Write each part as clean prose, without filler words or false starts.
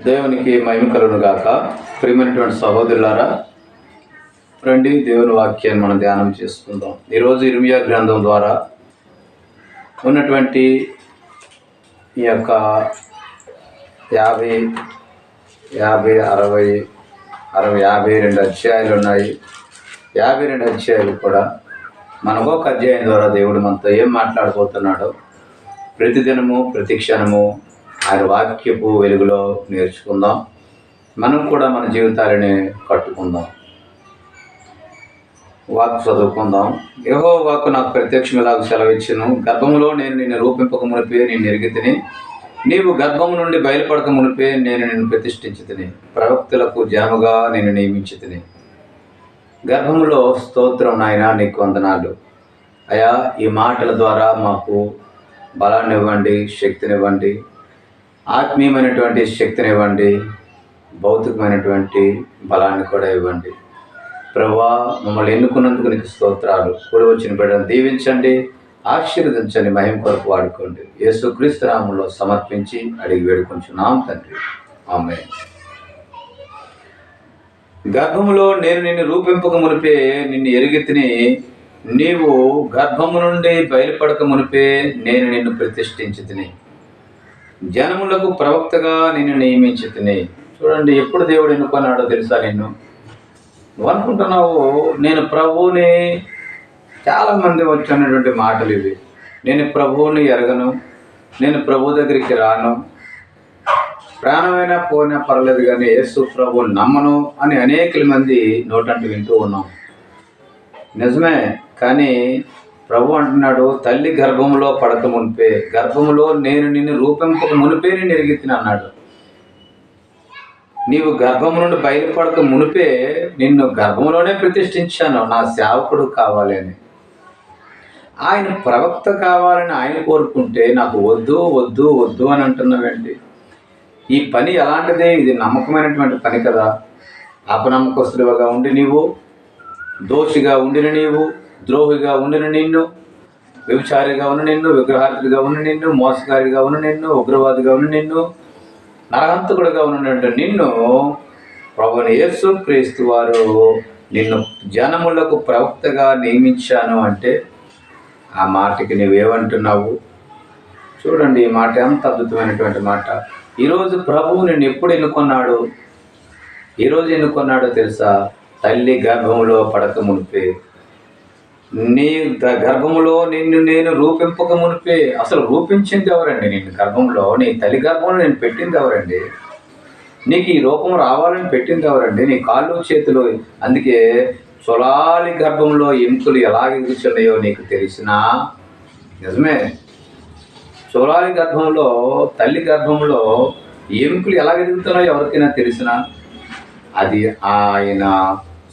దేవునికి మహిమ కలుగును గాక. ప్రియమైనటువంటి సహోదరులారా, రండి దేవుని వాక్యాన్ని మనం ధ్యానం చేసుకుందాం. ఈరోజు ఇర్మియా గ్రంథం ద్వారా ఉన్నటువంటి ఈ యొక్క 52 అధ్యాయాలు ఉన్నాయి. 52 అధ్యాయాలు కూడా మనకు ఒక అధ్యాయం ద్వారా దేవుడు మనతో ఏం మాట్లాడబోతున్నాడో ప్రతిదినము ప్రతి క్షణము ఆయన వాక్యపు వెలుగులో నేర్చుకుందాం. మనం కూడా మన జీవితాలని కట్టుకుందాం. వాక్కు చదువుకుందాం. యెహోవా వాక్కు నాకు ప్రత్యక్షమిలాగా సెలవిచ్చును. గర్భములో నేను నిన్ను రూపింపక మునిపే నిన్ను ఎరిగితిని, నీవు గర్భము నుండి బయలుపడక మునిపే నేను నిన్ను ప్రతిష్ఠించితిని, ప్రవక్తలకు జనముగా నేను నియమించితిని. గర్భములో స్తోత్రం నాయనా, నీకు వందనాలు అయా. ఈ మాటల ద్వారా మాకు బలాన్ని ఇవ్వండి, శక్తినివ్వండి, ఆత్మీయమైనటువంటి శక్తినివ్వండి, భౌతికమైనటువంటి బలాన్ని కూడా ఇవ్వండి. ప్రభువా, మమ్మల్ని ఎన్నుకున్నందుకు నీకు స్తోత్రాలు. కూడి వచ్చిన బిడ్డను దీవించండి, ఆశీర్వదించండి, మహిమ కొరకు వాడుకోండి. యేసుక్రీస్తు నామములో సమర్పించి అడిగి వేడుకొంచున్నాం తండ్రి, ఆమేన్. గర్భములో నేను నిన్ను రూపింపక మునిపే నిన్ను ఎరిగితిని, నీవు గర్భము నుండి బయలుపడక మునిపే నేను నిన్ను ప్రతిష్ఠించితిని, జనములకు ప్రవక్తగా నిన్ను నియమించితిని. చూడండి, ఎప్పుడు దేవుడు ఎన్నుకున్నాడో తెలుసా? నువ్వు అనుకుంటున్నావు నేను ప్రభువుని, చాలామంది వచ్చినటువంటి మాటలు ఇవి. నేను ప్రభువుని ఎరగను, నేను ప్రభు దగ్గరికి రాను, ప్రాణమైనా పోయినా పర్లేదు కానీ యేసు ప్రభువుని నమ్మను అని అనేక మంది నోటంటూ వింటూ ఉన్నాం. నిజమే, కానీ ప్రభు అంటున్నాడు, తల్లి గర్భములో పడక మునిపే, గర్భములో నేను నిన్ను రూపింపక మునిపే నేను ఎరిగితిని అన్నాడు. నీవు గర్భము నుండి బయలుపడక మునిపే నిన్ను గర్భంలోనే ప్రతిష్ఠించాను, నా సేవకుడు కావాలి అని. ఆయన ప్రవక్త కావాలని ఆయన కోరుకుంటే నాకు వద్దు వద్దు వద్దు అని అంటున్నావేంటి? ఈ పని ఎలాంటిది? ఇది నమ్మకమైనటువంటి పని కదా. అపనమ్మకస్తుడిగా ఉండి నీవు, దోషిగా ఉండిన నీవు, ద్రోహిగా ఉండిన నిన్ను, వ్యభిచారిగా ఉన్న నిన్ను, విగ్రహార్థిగా ఉన్న నిన్ను, మోసగారిగా ఉన్న నిన్ను, ఉగ్రవాదిగా ఉన్న నిన్ను, నరహంతకుడిగా ఉన్నటువంటి నిన్ను ప్రభువైన యేసుక్రీస్తు వారు నిన్ను జనములకు ప్రవక్తగా నియమించాను అంటే ఆ మాటకి నువ్వేమంటున్నావు? చూడండి, ఈ మాట ఎంత అద్భుతమైనటువంటి మాట. ఈరోజు ప్రభువు నిన్ను ఎప్పుడు ఎన్నుకున్నాడు? ఈరోజు ఎన్నుకున్నాడో తెలుసా? తల్లి గర్భములో పడక మునిపే, నీ గర్భములో నిన్ను నేను రూపింపక మునిపే. అసలు రూపించింది ఎవరండి? నిన్ను గర్భంలో, నీ తల్లి గర్భంలో నేను పెట్టింది ఎవరండి? నీకు ఈ రూపం రావాలని పెట్టింది ఎవరండి? నీ కాళ్ళు చేతులు, అందుకే చొలాలి గర్భంలో ఎముకలు ఎలా ఎగురుచున్నాయో నీకు తెలిసినా? నిజమే, చొలాలి గర్భంలో, తల్లి గర్భంలో ఎముకలు ఎలా ఎదుగుతున్నాయో ఎవరికైనా తెలిసినా? అది ఆయన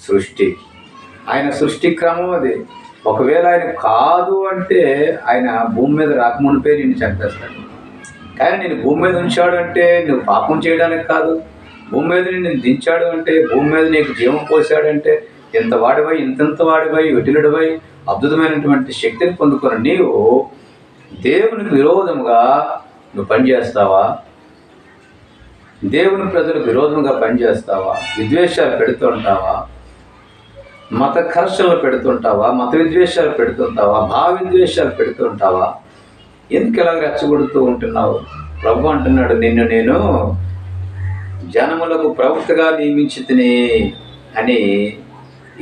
సృష్టి, ఆయన సృష్టి క్రమం అది. ఒకవేళ ఆయన కాదు అంటే ఆయన భూమి మీద రాకమునిపే నిన్ను చంపేస్తాడు. కానీ నేను భూమి మీద ఉంచాడు అంటే నువ్వు పాపం చేయడానికి కాదు. భూమి మీద నిన్ను దించాడు అంటే, భూమి మీద నీకు జీవం పోసాడంటే, ఇంత వాడివై, ఇంతంత వాడివై, విటులుడివై, అద్భుతమైనటువంటి శక్తిని పొందుకున్న నీవు దేవునికి విరోధముగా నువ్వు పనిచేస్తావా? దేవుని ప్రజలకు విరోధంగా పనిచేస్తావా? విద్వేషాలు పెడుతుంటావా? మత ఘర్షణలు పెడుతుంటావా? మత విద్వేషాలు పెడుతుంటావా? భావ విద్వేషాలు పెడుతుంటావా? ఎందుకు ఇలా రెచ్చగొడుతూ ఉంటున్నావు? ప్రభు అంటున్నాడు, నిన్ను నేను జనములకు ప్రవక్తగా నియమించితిని అని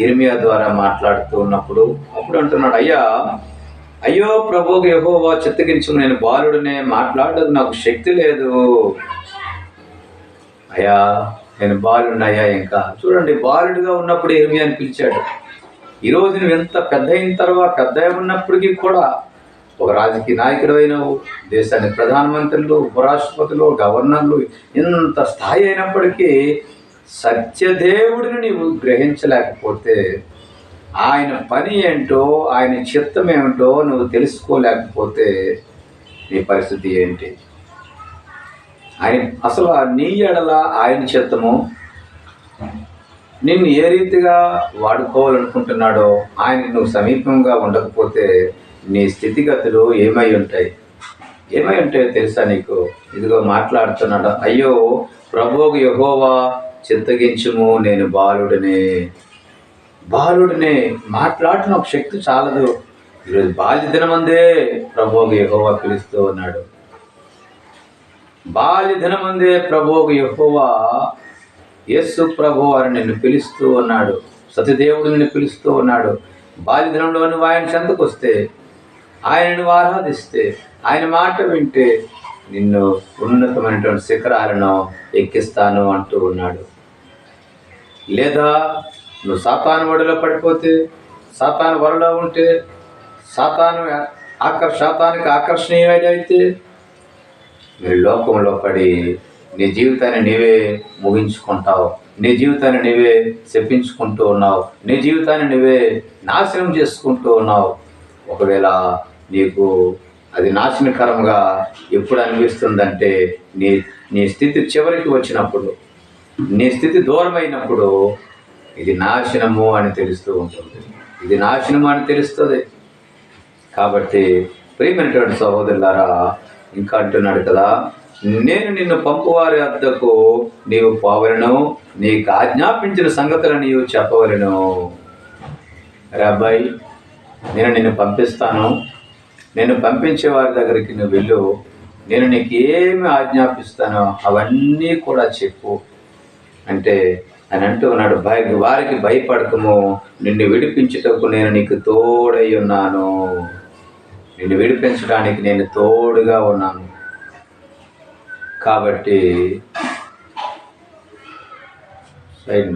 ఇర్మియా ద్వారా మాట్లాడుతూ ఉన్నప్పుడు అప్పుడు అంటున్నాడు, అయ్యో ప్రభువుకు యెహోవా చిత్తగించు, నేను బాలుడినే, మాట్లాడదు నాకు శక్తి లేదు. అయ్యా, నేను బాలుడినయ్యా. ఇంకా చూడండి, బాలుడిగా ఉన్నప్పుడు ఇర్మియాని పిలిచాడు. ఈరోజు నువ్వు ఎంత పెద్ద అయిన తర్వాత, పెద్ద ఉన్నప్పటికీ కూడా ఒక రాజకీయ నాయకుడు అయినావు, దేశానికి ప్రధానమంత్రులు, ఉపరాష్ట్రపతులు, గవర్నర్లు, ఇంత స్థాయి అయినప్పటికీ సత్యదేవుడిని నీవు గ్రహించలేకపోతే, ఆయన పని ఏంటో, ఆయన చిత్తం ఏమిటో నువ్వు తెలుసుకోలేకపోతే నీ పరిస్థితి ఏంటి? ఆయన అసలు నీ ఎడల ఆయన చిత్తము, నిన్ను ఏ రీతిగా వాడుకోవాలనుకుంటున్నాడో ఆయన నువ్వు సమీపంగా ఉండకపోతే నీ స్థితిగతులు ఏమై ఉంటాయో తెలుసా నీకు? ఇదిగో మాట్లాడుతున్నాడు, అయ్యో ప్రభువుకు యెహోవా చిత్తగించుము, నేను బాలుడినే మాట్లాడిన ఒక శక్తి చాలదు. ఈరోజు బాల్య దినమందే ప్రభువుకు యెహోవా పిలుస్తూ ఉన్నాడు. బాల్య దినమందే ప్రభువుకు యెహోవా యేసు ప్రభు వారు నిన్ను పిలుస్తూ ఉన్నాడు. సతిదేవుడు నిన్ను పిలుస్తూ ఉన్నాడు. బాల్య దినంలో నువ్వు ఆయన చెంతకు వస్తే, ఆయనను ఆరాధిస్తే, ఆయన మాట వింటే నిన్ను ఉన్నతమైనటువంటి శిఖరాలను ఎక్కిస్తాను అంటూ ఉన్నాడు. లేదా నువ్వు సాతాను వడిలో పడిపోతే, సాతాను వరలో ఉంటే, సాతానికి ఆకర్షణీయమైతే మీరు లోకంలో పడి నీ జీవితాన్ని నీవే ముగించుకుంటావు. నీ జీవితాన్ని నీవే చెప్పించుకుంటూ ఉన్నావు. నీ జీవితాన్ని నీవే నాశనం చేసుకుంటూ ఉన్నావు. ఒకవేళ నీకు అది నాశనకరంగా ఎప్పుడు అనిపిస్తుందంటే నీ స్థితి చివరికి వచ్చినప్పుడు, నీ స్థితి దూరమైనప్పుడు ఇది నాశనము అని తెలుస్తూ ఉంటుంది. ఇది నాశనము అని తెలుస్తుంది. కాబట్టి ప్రియమైనటువంటి సహోదరులారా, ఇంకా అంటున్నాడు కదా, నేను నిన్ను పంపువారి వద్దకు నీవు పోవలను, నీకు ఆజ్ఞాపించిన సంగతులను నీవు చెప్పవలను. అబ్బాయి, నేను నిన్ను పంపిస్తాను, నేను పంపించే వారి దగ్గరికి నువ్వు వెళ్ళు, నేను నీకు ఏమి ఆజ్ఞాపిస్తానో అవన్నీ కూడా చెప్పు అంటే అని అంటూ ఉన్నాడు. వారికి భయపడకము, నిన్ను విడిపించుటకు నేను నీకు తోడై ఉన్నాను. నిన్ను విడిపించడానికి నేను తోడుగా ఉన్నాను. కాబట్టి సైడ్